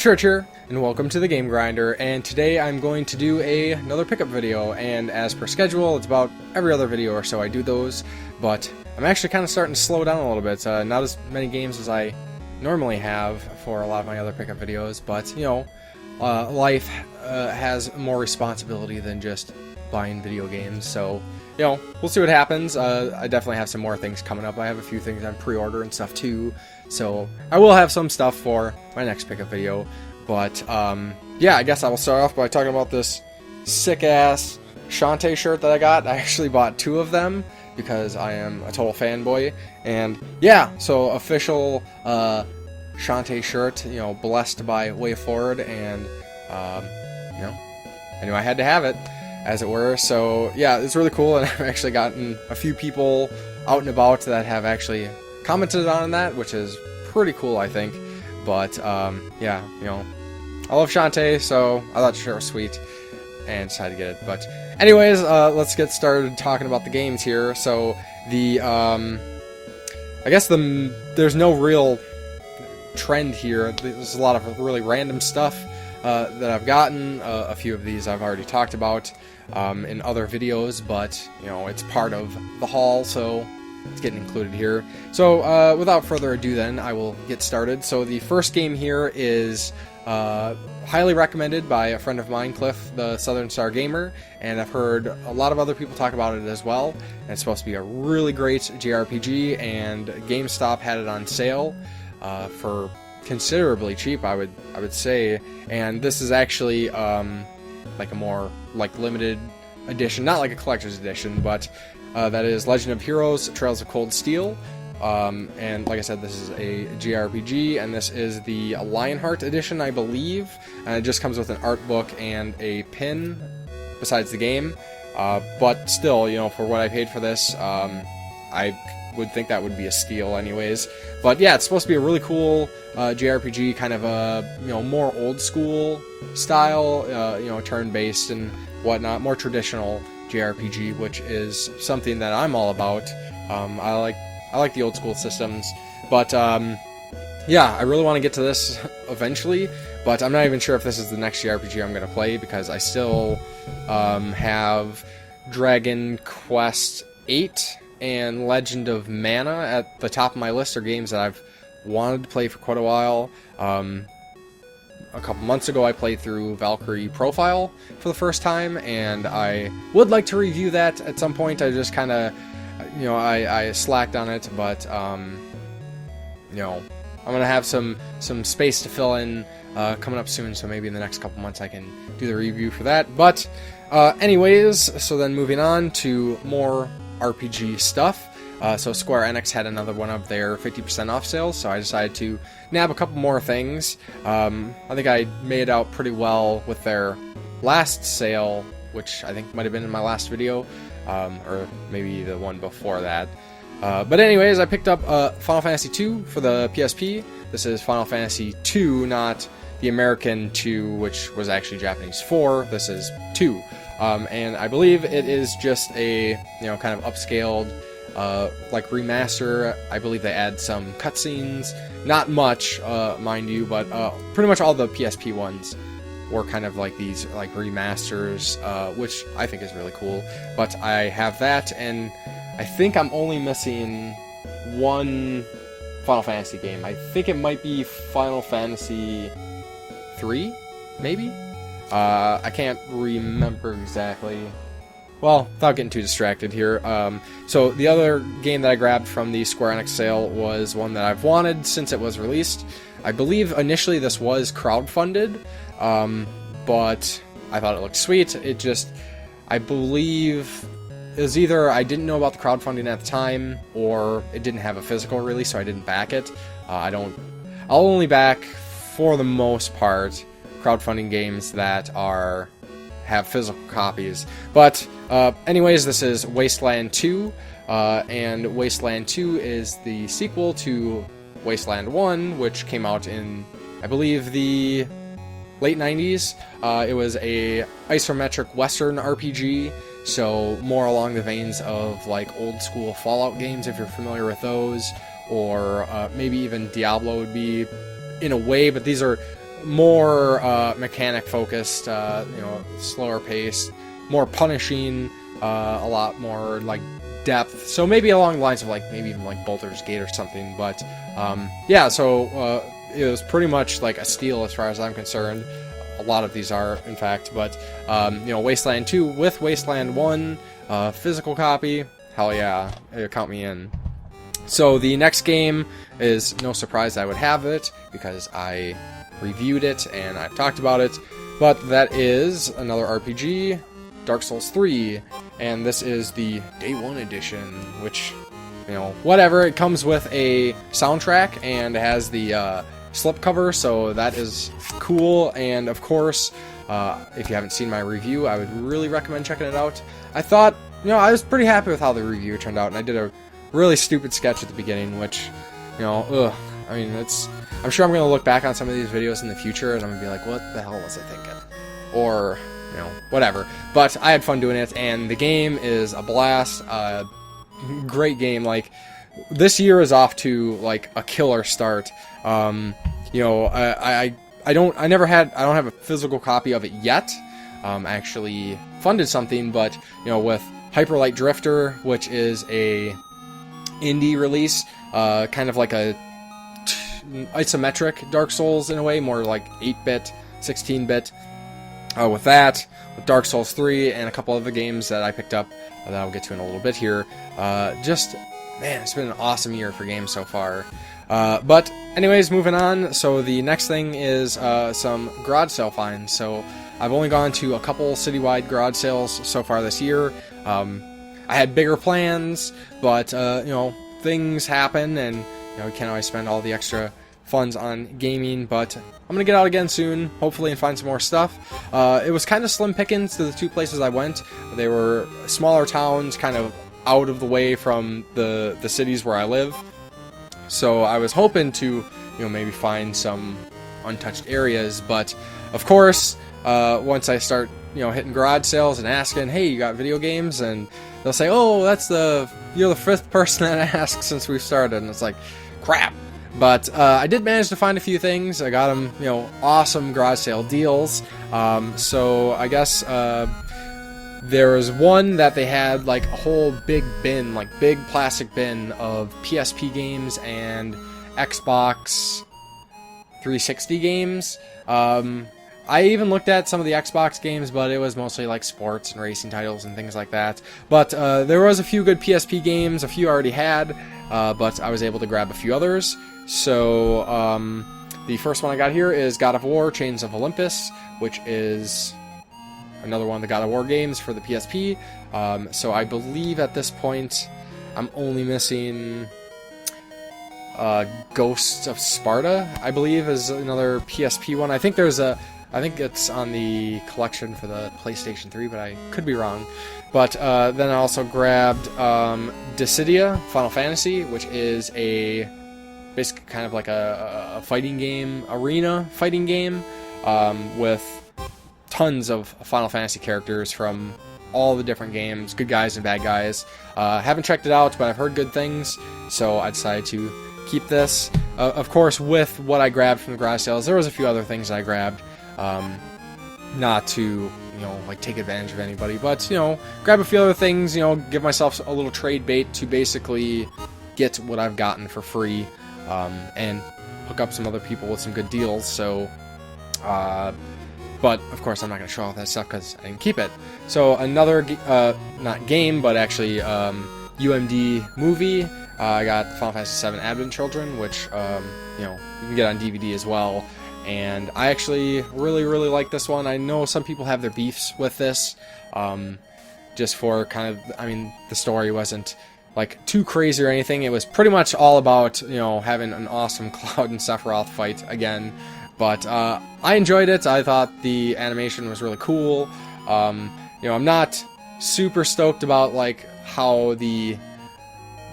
Church here, and welcome to the Game Grinder, and today I'm going to do another pickup video, and as per schedule, it's about every other video or so I do those, but I'm actually kind of starting to slow down a little bit. Not as many games as I normally have for a lot of my other pickup videos, but, you know, life has more responsibility than just buying video games, so, you know, we'll see what happens. I definitely have some more things coming up. I have a few things on pre-order and stuff too, so I will have some stuff for my next pickup video. But, yeah, I guess I will start off by talking about this sick-ass Shantae shirt that I got. I actually bought two of them because I am a total fanboy. And, yeah, so official Shantae shirt, you know, blessed by WayForward, and, you know, I knew I had to have it, as it were. So, yeah, it's really cool, and I've actually gotten a few people out and about that have actually commented on that, which is pretty cool, I think. But, yeah, you know, I love Shantae, so I thought the shirt was sweet, and decided to get it. But, anyways, let's get started talking about the games here. So, I guess there's no real trend here. There's a lot of really random stuff that I've gotten. A few of these I've already talked about in other videos, but, you know, it's part of the haul, so it's getting included here. So, without further ado then, I will get started. So the first game here is highly recommended by a friend of mine, Cliff, the Southern Star Gamer, and I've heard a lot of other people talk about it as well. And it's supposed to be a really great JRPG, and GameStop had it on sale for considerably cheap, I would say. And this is actually like a more like limited edition, not like a collector's edition, but that is Legend of Heroes Trails of Cold Steel. And like I said, this is a JRPG, and this is the Lionheart edition, I believe. And it just comes with an art book and a pin besides the game. But still, you know, for what I paid for this, I would think that would be a steal anyways. But yeah, it's supposed to be a really cool JRPG, kind of a, you know, more old school style, you know, turn-based and whatnot, more traditional JRPG, which is something that I'm all about. I like the old school systems, but yeah, I really want to get to this eventually, but I'm not even sure if this is the next JRPG I'm going to play, because I still have Dragon Quest VIII and Legend of Mana at the top of my list, are games that I've wanted to play for quite a while. A couple months ago, I played through Valkyrie Profile for the first time, and I would like to review that at some point. I just kind of, you know, I slacked on it, but, you know, I'm going to have some space to fill in coming up soon, so maybe in the next couple months I can do the review for that. But, anyways, so then moving on to more RPG stuff. So Square Enix had another one of their 50% off sales, so I decided to nab a couple more things. I think I made out pretty well with their last sale, which I think might have been in my last video, or maybe the one before that. But anyways, I picked up Final Fantasy II for the PSP. This is Final Fantasy II, not the American 2, which was actually Japanese 4. This is 2. And I believe it is just a, you know, kind of upscaled like remaster. I believe they add some cutscenes, not much, mind you, but pretty much all the PSP ones were kind of like these like remasters, which I think is really cool. But I have that, and I think I'm only missing one Final Fantasy game. I think it might be Final Fantasy 3, maybe? I can't remember exactly. Well, without getting too distracted here, so the other game that I grabbed from the Square Enix sale was one that I've wanted since it was released. I believe initially this was crowdfunded, but I thought it looked sweet. It just, I believe, it was either I didn't know about the crowdfunding at the time, or it didn't have a physical release, so I didn't back it. I'll only back, for the most part, crowdfunding games that have physical copies. But anyways, this is Wasteland 2, and Wasteland 2 is the sequel to Wasteland 1, which came out in, I believe, the late 90s. It was a isometric Western RPG, so more along the veins of like old school Fallout games, if you're familiar with those, or maybe even Diablo would be in a way, but these are more mechanic focused, slower paced, more punishing, a lot more like depth. So maybe along the lines of like maybe even like Baldur's Gate or something. But yeah, so it was pretty much like a steal as far as I'm concerned. A lot of these are, in fact. But Wasteland 2 with Wasteland 1 physical copy. Hell yeah, count me in. So the next game is no surprise I would have it because I reviewed it and I've talked about it, but that is another RPG, Dark Souls 3, and this is the Day 1 edition, which, whatever, it comes with a soundtrack and has the slipcover, so that is cool. And of course, if you haven't seen my review, I would really recommend checking it out. I thought, I was pretty happy with how the review turned out, and I did a really stupid sketch at the beginning, which, I'm sure I'm going to look back on some of these videos in the future, and I'm going to be like, what the hell was I thinking? Or, whatever. But I had fun doing it, and the game is a blast. Great game. Like, this year is off to, like, a killer start. I don't have a physical copy of it yet. I actually funded something, but, with Hyper Light Drifter, which is a indie release, kind of like a isometric Dark Souls in a way, more like 8-bit, 16-bit. With that, with Dark Souls 3 and a couple other games that I picked up that I'll get to in a little bit here. Man, it's been an awesome year for games so far. But anyways, moving on. So the next thing is some garage sale finds. So I've only gone to a couple citywide garage sales so far this year. I had bigger plans, but things happen, and you can't always spend all the extra funds on gaming. But I'm gonna get out again soon, hopefully, and find some more stuff. It was kind of slim pickings to the two places I went. They were smaller towns, kind of out of the way from the cities where I live. So I was hoping to maybe find some untouched areas, but of course, once I start hitting garage sales and asking, hey, you got video games? And they'll say, oh, you're the fifth person that asked since we've started. And it's like, crap. But I did manage to find a few things. I got them, awesome garage sale deals. So I guess there was one that they had like a whole big bin, like big plastic bin of PSP games and Xbox 360 games. I even looked at some of the Xbox games, but it was mostly like sports and racing titles and things like that. But there was a few good PSP games, a few I already had, but I was able to grab a few others. So the first one I got here is God of War Chains of Olympus, which is another one of the God of War games for the PSP. So I believe at this point I'm only missing Ghosts of Sparta, I believe, is another PSP one. I think it's on the collection for the PlayStation 3, but I could be wrong. But then I also grabbed Dissidia Final Fantasy, which is basically kind of like a fighting game, arena fighting game, with tons of Final Fantasy characters from all the different games, good guys and bad guys. Haven't checked it out, but I've heard good things, so I decided to keep this. Of course, with what I grabbed from the garage sales, there was a few other things I grabbed. Not to, take advantage of anybody, but, grab a few other things, give myself a little trade bait to basically get what I've gotten for free, and hook up some other people with some good deals. So, but of course I'm not going to show off that stuff because I didn't keep it. So another, not game, but actually, UMD movie. I got Final Fantasy VII Advent Children, which, you can get on DVD as well. And I actually really, really like this one. I know some people have their beefs with this, just for kind of, the story wasn't, like, too crazy or anything. It was pretty much all about, having an awesome Cloud and Sephiroth fight again. But, I enjoyed it. I thought the animation was really cool. I'm not super stoked about, like, how the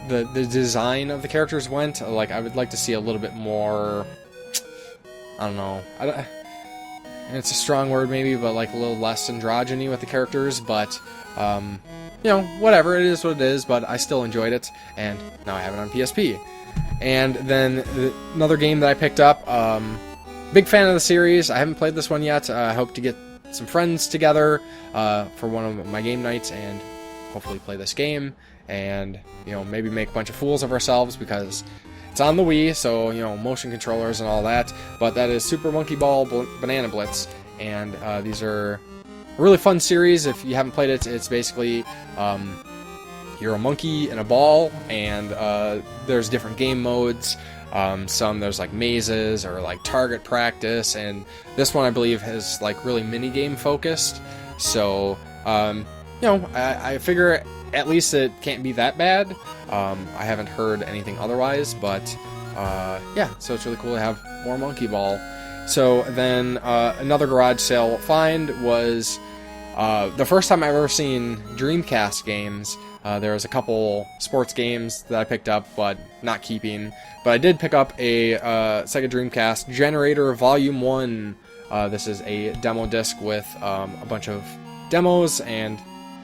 design of the characters went. Like, I would like to see a little bit more, I don't know, it's a strong word maybe, but like a little less androgyny with the characters, but, whatever, it is what it is, but I still enjoyed it, and now I have it on PSP. And then another game that I picked up, big fan of the series. I haven't played this one yet. I hope to get some friends together for one of my game nights and hopefully play this game and, you know, maybe make a bunch of fools of ourselves because it's on the Wii, so, you know, motion controllers and all that. But that is Super Monkey Ball Banana Blitz, and these are a really fun series. If you haven't played it, it's basically you're a monkey in a ball, and there's different game modes. There's like mazes or like target practice, and this one I believe is like really mini game focused. So you know, I figure at least it can't be that bad. I haven't heard anything otherwise, but yeah, so it's really cool to have more Monkey Ball. So then another garage sale find was the first time I've ever seen Dreamcast games. There was a couple sports games that I picked up, but not keeping. But I did pick up a Sega Dreamcast Generator Volume 1. This is a demo disc with a bunch of demos, and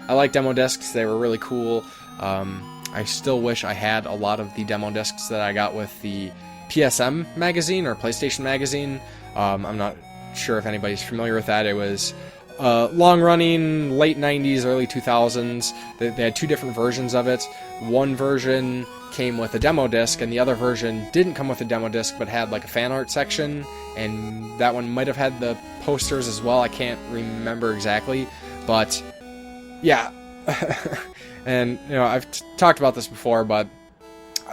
I like demo discs. They were really cool. I still wish I had a lot of the demo discs that I got with the PSM magazine or PlayStation magazine. I'm not sure if anybody's familiar with that. It was long-running, late 90s, early 2000s. They had two different versions of it. One version came with a demo disc, and the other version didn't come with a demo disc, but had like a fan art section, and that one might have had the posters as well. I can't remember exactly, but yeah. And, you know, I've talked about this before, but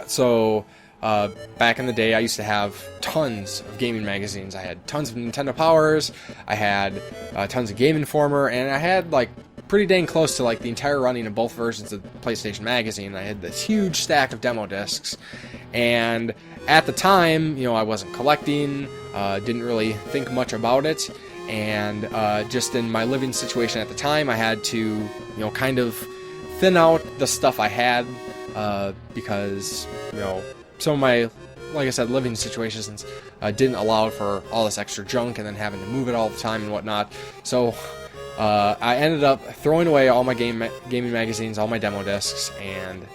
so back in the day, I used to have tons of gaming magazines. I had tons of Nintendo Powers, I had tons of Game Informer, and I had like pretty dang close to like the entire running of both versions of PlayStation Magazine. I had this huge stack of demo discs, and at the time, you know, I wasn't collecting, didn't really think much about it, and just in my living situation at the time, I had to, you know, kind of thin out the stuff I had because, you know, some of my, like I said, living situations didn't allow for all this extra junk and then having to move it all the time and whatnot. So I ended up throwing away all my gaming magazines, all my demo discs, and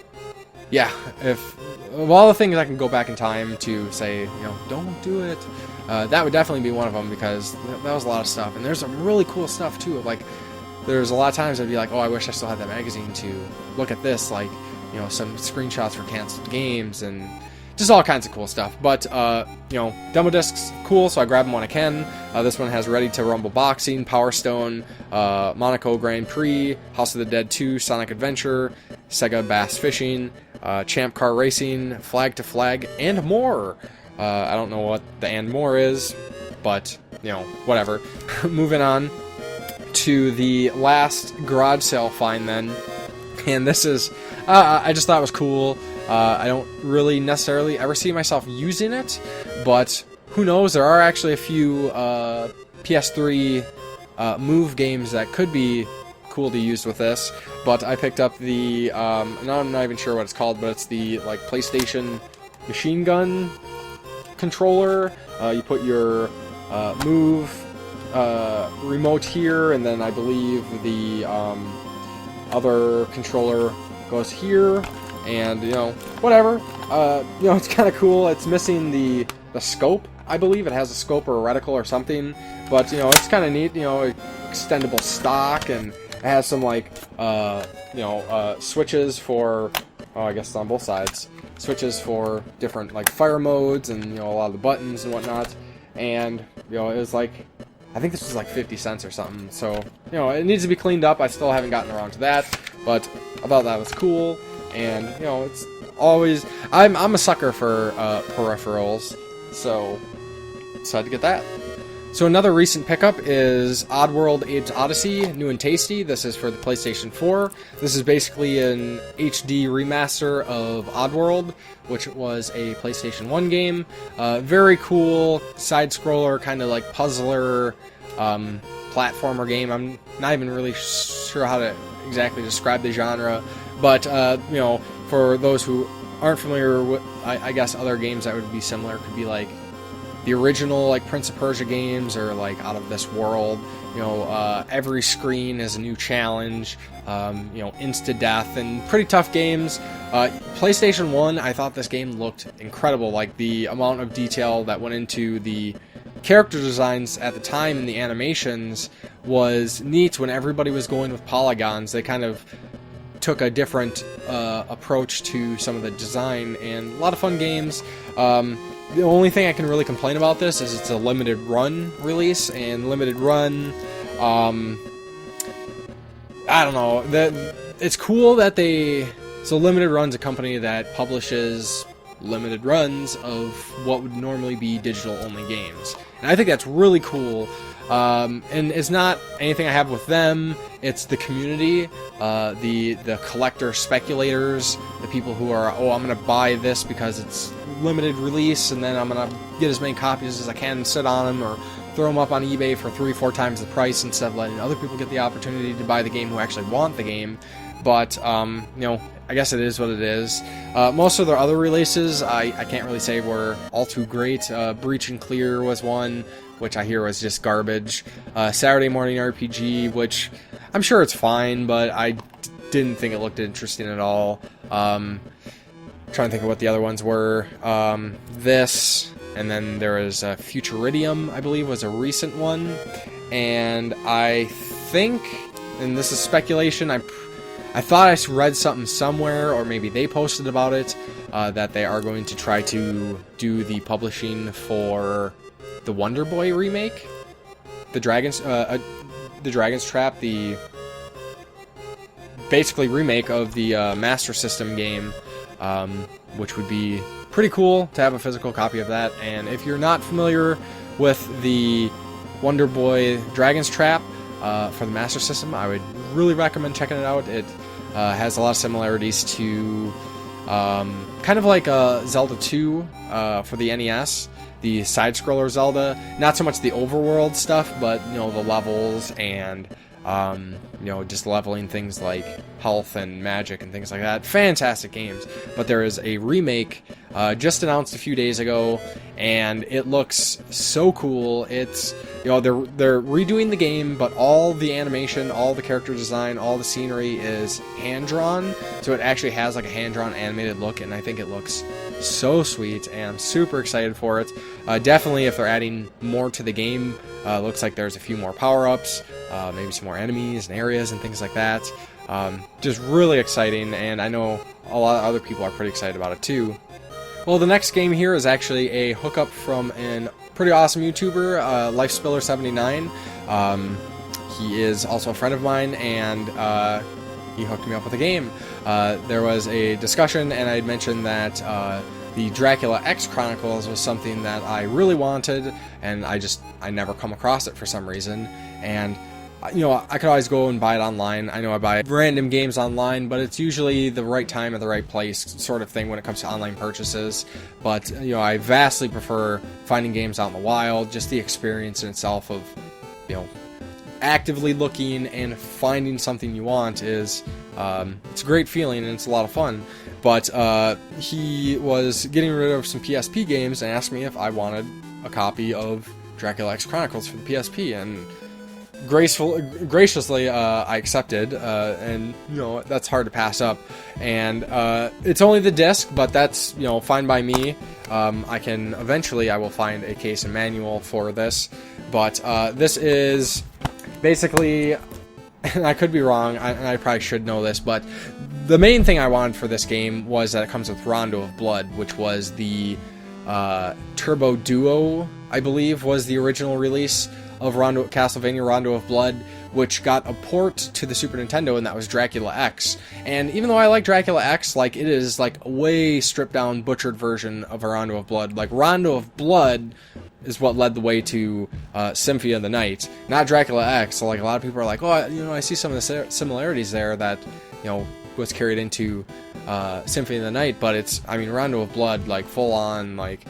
yeah, of all the things I can go back in time to say, you know, don't do it, that would definitely be one of them, because that was a lot of stuff. And there's some really cool stuff too. Like, there's a lot of times I'd be like, oh, I wish I still had that magazine to look at this, like, you know, some screenshots for canceled games and just all kinds of cool stuff. But, you know, demo discs, cool, so I grab them when I can. This one has Ready to Rumble Boxing, Power Stone, Monaco Grand Prix, House of the Dead 2, Sonic Adventure, Sega Bass Fishing, Champ Car Racing, Flag to Flag, and more. I don't know what the and more is, but, you know, whatever. Moving on to the last garage sale find then. And this is, I just thought it was cool. I don't really necessarily ever see myself using it, but who knows, there are actually a few PS3 Move games that could be cool to use with this. But I picked up the, now I'm not even sure what it's called, but it's the like PlayStation machine gun controller. You put your Move remote here, and then I believe the other controller goes here, and, you know, whatever. You know, it's kind of cool. It's missing the scope, I believe. It has a scope or a reticle or something, but, you know, it's kind of neat. You know, extendable stock, and it has some, like, you know, switches for, oh, I guess it's on both sides, switches for different, like, fire modes, and, you know, a lot of the buttons and whatnot. And, you know, it was like, I think this was like 50 cents or something, so, you know, it needs to be cleaned up. I still haven't gotten around to that, but I thought that was cool. And, you know, it's always, I'm a sucker for peripherals, so decided to get that. So another recent pickup is Oddworld Abe's Odyssey, new and tasty. This is for the PlayStation 4. This is basically an HD remaster of Oddworld, which was a PlayStation 1 game. Very cool side-scroller, kind of like puzzler, platformer game. I'm not even really sure how to exactly describe the genre, but, you know, for those who aren't familiar with, I guess, other games that would be similar could be like the original, like, Prince of Persia games, or like Out of This World. You know, every screen is a new challenge, you know, insta-death, and pretty tough games. PlayStation 1, I thought this game looked incredible. Like, the amount of detail that went into the character designs at the time and the animations was neat. When everybody was going with polygons, they kind of took a different approach to some of the design, and a lot of fun games. The only thing I can really complain about this is it's a limited run release, and limited run, I don't know, it's cool that so Limited Run's a company that publishes limited runs of what would normally be digital-only games. And I think that's really cool. And it's not anything I have with them, it's the community, the collector speculators, the people who are, oh, I'm going to buy this because it's limited release, and then I'm going to get as many copies as I can and sit on them, or throw them up on eBay for 3-4 times the price instead of letting other people get the opportunity to buy the game who actually want the game. But, you know, I guess it is what it is. Most of their other releases, I can't really say were all too great. Breach and Clear was one, which I hear was just garbage. Saturday Morning RPG, which I'm sure it's fine, but I didn't think it looked interesting at all. Trying to think of what the other ones were. This, and then there was Futuridium, I believe, was a recent one. And I think, and this is speculation, I thought I read something somewhere, or maybe they posted about it, that they are going to try to do the publishing for the Wonder Boy remake, the Dragon's Trap, the basically remake of the Master System game, which would be pretty cool to have a physical copy of that. And if you're not familiar with the Wonder Boy Dragon's Trap for the Master System, I would really recommend checking it out. It has a lot of similarities to kind of like Zelda 2 for the NES, the side-scroller Zelda. Not so much the overworld stuff, but, you know, the levels and, you know, just leveling things like health and magic and things like that. Fantastic games. But there is a remake just announced a few days ago, and it looks so cool. It's, you know, they're redoing the game, but all the animation, all the character design, all the scenery is hand-drawn, so it actually has like a hand-drawn animated look, and I think it looks so sweet, and I'm super excited for it. Definitely, if they're adding more to the game, looks like there's a few more power-ups, maybe some more enemies and areas and things like that. Just really exciting, and I know a lot of other people are pretty excited about it too. Well, the next game here is actually a hookup from a pretty awesome YouTuber, LifeSpiller79. He is also a friend of mine, and he hooked me up with a game. There was a discussion, and I had mentioned that the Dracula X Chronicles was something that I really wanted, and I never come across it for some reason. And you know, I could always go and buy it online. I know I buy random games online, but it's usually the right time at the right place sort of thing when it comes to online purchases. But, you know, I vastly prefer finding games out in the wild, just the experience in itself of, you know, actively looking and finding something you want is, it's a great feeling and it's a lot of fun. But he was getting rid of some PSP games and asked me if I wanted a copy of Dracula X Chronicles for the PSP, and graciously, I accepted, and, you know, that's hard to pass up. And it's only the disc, but that's, you know, fine by me. I will find a case and manual for this, but this is basically, and I could be wrong, and I probably should know this, but the main thing I wanted for this game was that it comes with Rondo of Blood, which was the Turbo Duo, I believe, was the original release of Castlevania Rondo of Blood, which got a port to the Super Nintendo, and that was Dracula X. And even though I like Dracula X, like, it is like a way stripped down, butchered version of a Rondo of Blood. Like, Rondo of Blood is what led the way to Symphony of the Night, not Dracula X. So, like, a lot of people are like, oh, you know, I see some of the similarities there that, you know, was carried into Symphony of the Night, but it's, I mean, Rondo of Blood, like, full on, like,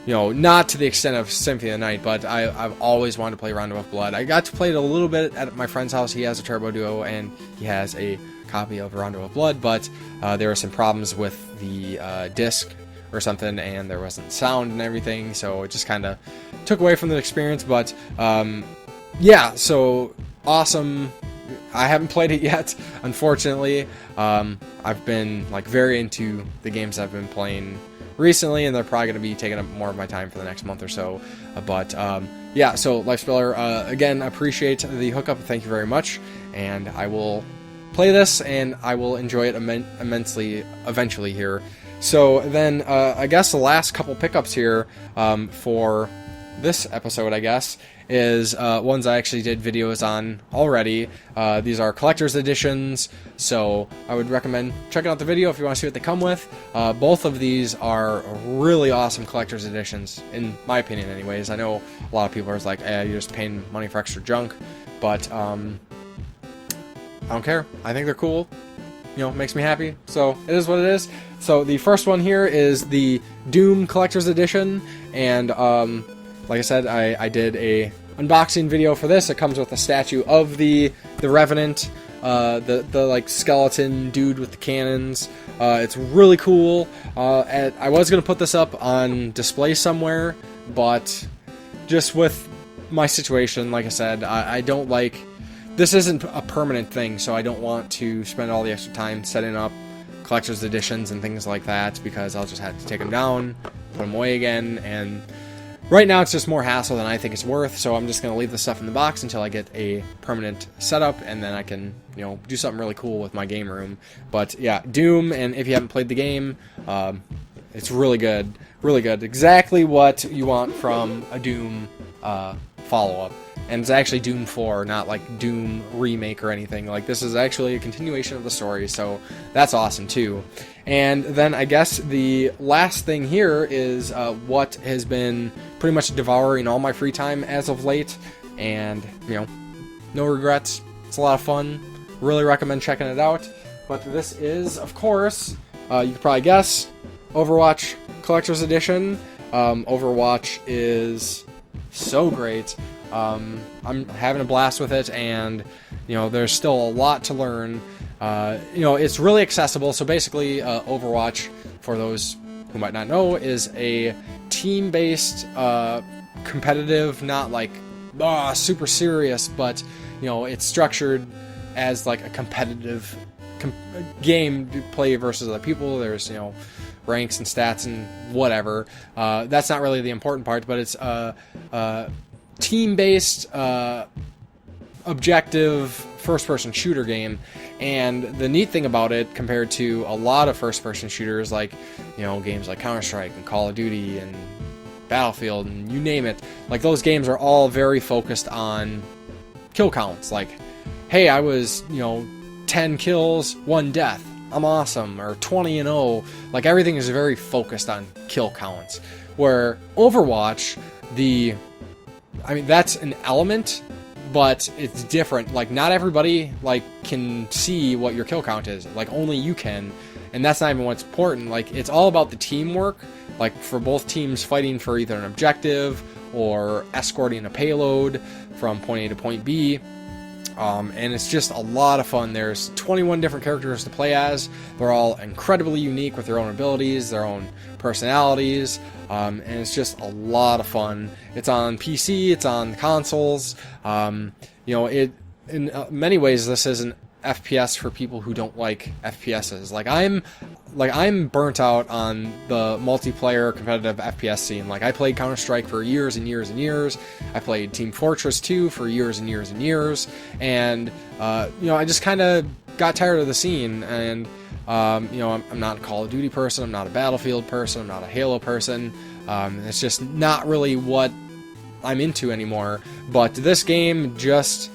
you know, not to the extent of Symphony of the Night, but I've always wanted to play Rondo of Blood. I got to play it a little bit at my friend's house. He has a Turbo Duo, and he has a copy of Rondo of Blood, but there were some problems with the disc or something, and there wasn't sound and everything, so it just kind of took away from the experience. But yeah, so awesome. I haven't played it yet, unfortunately. I've been, like, very into the games I've been playing recently, and they're probably going to be taking up more of my time for the next month or so. But yeah, so LifeSpeller, again, appreciate the hookup. Thank you very much. And I will play this, and I will enjoy it immensely eventually here. So then, I guess the last couple pickups here for this episode, I guess, is ones I actually did videos on already. These are collector's editions, so I would recommend checking out the video if you want to see what they come with. Both of these are really awesome collector's editions, in my opinion anyways. I know a lot of people are like, you're just paying money for extra junk, but I don't care. I think they're cool. You know, makes me happy, so it is what it is. So the first one here is the Doom Collector's Edition, and like I said, I did a unboxing video for this. It comes with a statue of the Revenant, the like skeleton dude with the cannons. It's really cool. I was gonna put this up on display somewhere, but just with my situation, like I said, I don't like. This isn't a permanent thing, so I don't want to spend all the extra time setting up collector's editions and things like that, because I'll just have to take them down, put them away again, and right now it's just more hassle than I think it's worth, so I'm just going to leave the stuff in the box until I get a permanent setup, and then I can, you know, do something really cool with my game room. But yeah, Doom, and if you haven't played the game, it's really good. Really good. Exactly what you want from a Doom follow-up. And it's actually Doom 4, not like Doom remake or anything. Like, this is actually a continuation of the story, so that's awesome too. And then I guess the last thing here is what has been pretty much devouring all my free time as of late. And, you know, no regrets. It's a lot of fun. Really recommend checking it out. But this is, of course, you could probably guess, Overwatch Collector's Edition. Overwatch is so great. I'm having a blast with it, and you know, there's still a lot to learn. You know, it's really accessible. So basically, Overwatch, for those who might not know, is a team-based, competitive, not like super serious, but you know, it's structured as like a competitive game to play versus other people. There's, you know, ranks and stats and whatever. That's not really the important part, but it's team-based, objective, first-person shooter game. And the neat thing about it, compared to a lot of first-person shooters, like, you know, games like Counter-Strike and Call of Duty and Battlefield and you name it, like, those games are all very focused on kill counts. Like, hey, I was, you know, 10 kills, 1 death. I'm awesome. Or 20-0. Like, everything is very focused on kill counts. Where Overwatch, I mean, that's an element, but it's different. Like, not everybody, like, can see what your kill count is. Like, only you can, and that's not even what's important. Like, it's all about the teamwork, like, for both teams fighting for either an objective or escorting a payload from point A to point B. And it's just a lot of fun. There's 21 different characters to play as. They're all incredibly unique with their own abilities, their own personalities, and it's just a lot of fun. It's on PC, it's on consoles. You know, it in many ways this is an FPS for people who don't like FPSs. Like, I'm burnt out on the multiplayer competitive FPS scene. Like, I played Counter-Strike for years and years and years. I played Team Fortress 2 for years and years and years. And, you know, I just kind of got tired of the scene. And, you know, I'm not a Call of Duty person. I'm not a Battlefield person. I'm not a Halo person. It's just not really what I'm into anymore. But this game just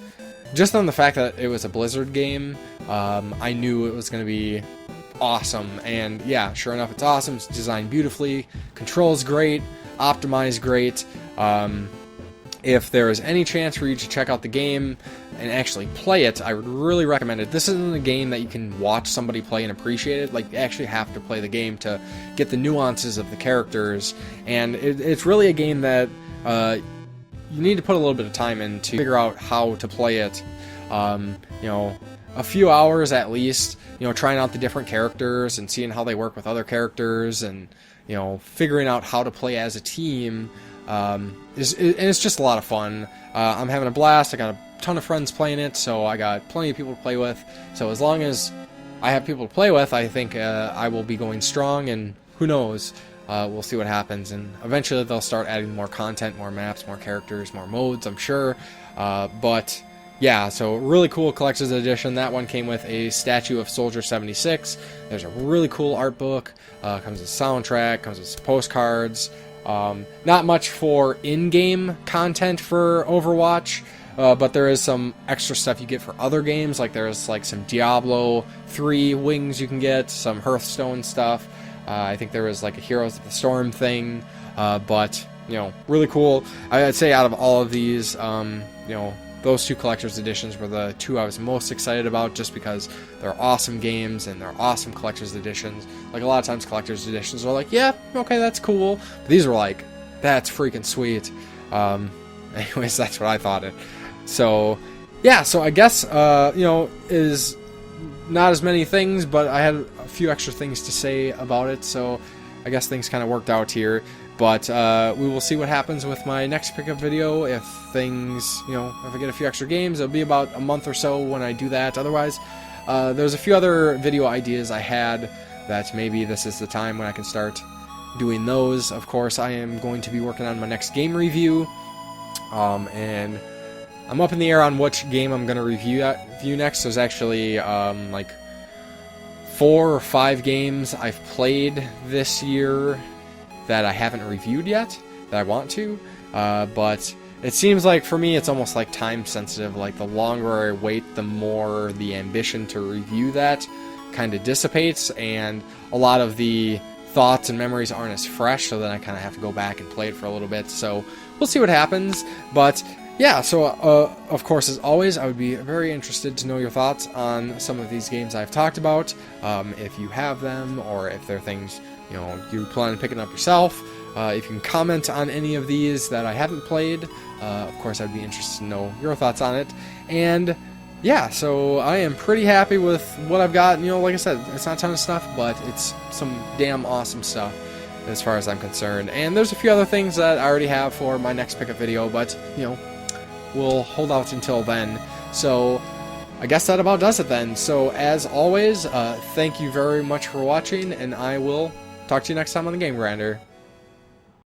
on the fact that it was a Blizzard game, I knew it was going to be awesome. And yeah, sure enough, it's awesome. It's designed beautifully, controls great, optimized great. If there is any chance for you to check out the game and actually play it, I would really recommend it. This isn't a game that you can watch somebody play and appreciate it. Like, you actually have to play the game to get the nuances of the characters. And it's really a game that you need to put a little bit of time in to figure out how to play it. You know, a few hours at least, you know, trying out the different characters and seeing how they work with other characters, and, you know, figuring out how to play as a team. It's just a lot of fun. I'm having a blast. I got a ton of friends playing it, so I got plenty of people to play with. So as long as I have people to play with, I think I will be going strong, and who knows, We'll see what happens, and eventually they'll start adding more content, more maps, more characters, more modes, I'm sure. But yeah, so really cool collector's edition. That one came with a statue of Soldier 76. There's a really cool art book. Comes with soundtrack, comes with postcards. Not much for in-game content for Overwatch, but there is some extra stuff you get for other games. Like there's like some Diablo 3 wings you can get, some Hearthstone stuff. I think there was like a Heroes of the Storm thing, but you know, really cool. I'd say out of all of these, you know, those two collector's editions were the two I was most excited about, just because they're awesome games and they're awesome collector's editions. Like a lot of times collector's editions are like, yeah, okay, that's cool. But these were like, that's freaking sweet. Anyways, that's what I thought it. So yeah, so I guess, you know, is not as many things, but I had a few extra things to say about it, so I guess things kind of worked out here. But we will see what happens with my next pickup video. If things, you know, if I get a few extra games, it'll be about a month or so when I do that. Otherwise, there's a few other video ideas I had that maybe this is the time when I can start doing those. Of course, I am going to be working on my next game review, and I'm up in the air on which game I'm going to review next. There's actually like 4 or 5 games I've played this year that I haven't reviewed yet, that I want to, but it seems like for me it's almost like time sensitive. Like the longer I wait, the more the ambition to review that kind of dissipates, and a lot of the thoughts and memories aren't as fresh, so then I kind of have to go back and play it for a little bit. So we'll see what happens. But yeah, so of course, as always, I would be very interested to know your thoughts on some of these games I've talked about, if you have them, or if they're things, you know, you plan on picking up yourself. If you can comment on any of these that I haven't played, of course I'd be interested to know your thoughts on it. And yeah, so I am pretty happy with what I've got. You know, like I said, it's not a ton of stuff, but it's some damn awesome stuff as far as I'm concerned. And there's a few other things that I already have for my next pickup video, but you know, we'll hold out until then. So I guess that about does it then. So as always, thank you very much for watching, and I will talk to you next time on the Game Grinder.